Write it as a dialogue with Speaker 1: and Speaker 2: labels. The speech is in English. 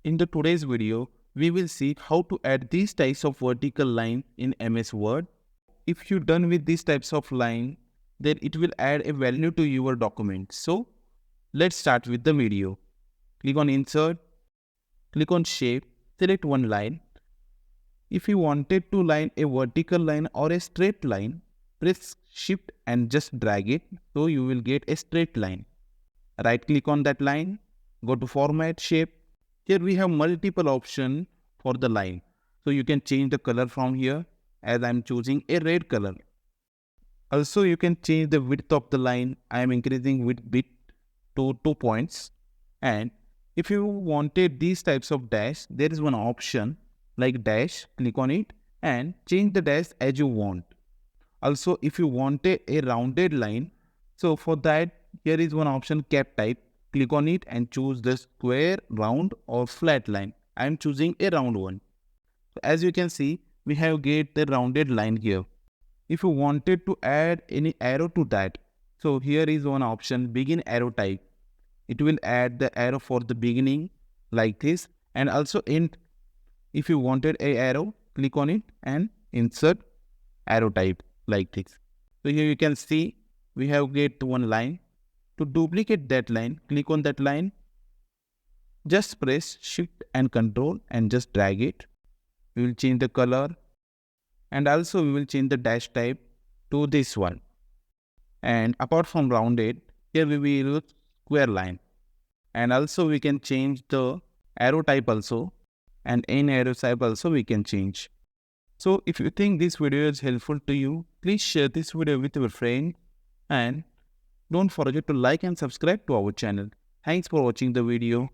Speaker 1: In the today's video, we will see how to add these types of vertical line in MS Word. If you're done with these types of line, then it will add a value to your document. So let's start with the video. Click on Insert, click on Shape, select one line. If you wanted to line a vertical line or a straight line, press Shift and just drag it, so you will get a straight line. Right click on that line, go to Format, Shape. Here we have multiple options for the line. So you can change the color from here, as I am choosing a red color. Also you can change the width of the line. I am increasing width bit to 2 points. And if you wanted these types of dash, there is one option like dash, click on it and change the dash as you want. Also if you wanted a rounded line, so for that here is one option cap type. Click on it and choose the square, round or flat line. I am choosing a round one. So as you can see, we have get the rounded line here. If you wanted to add any arrow to that, so here is one option, begin arrow type. It will add the arrow for the beginning like this, and also end. If you wanted a arrow, click on it and insert arrow type like this. So here you can see we have get one line. To duplicate that line, click on that line. Just press Shift and Control and just drag it. We will change the color and also we will change the dash type to this one. And apart from rounded, here we will use square line. And also we can change the arrow type also, and in arrow type also we can change. So if you think this video is helpful to you, please share this video with your friend and don't forget to like and subscribe to our channel. Thanks for watching the video.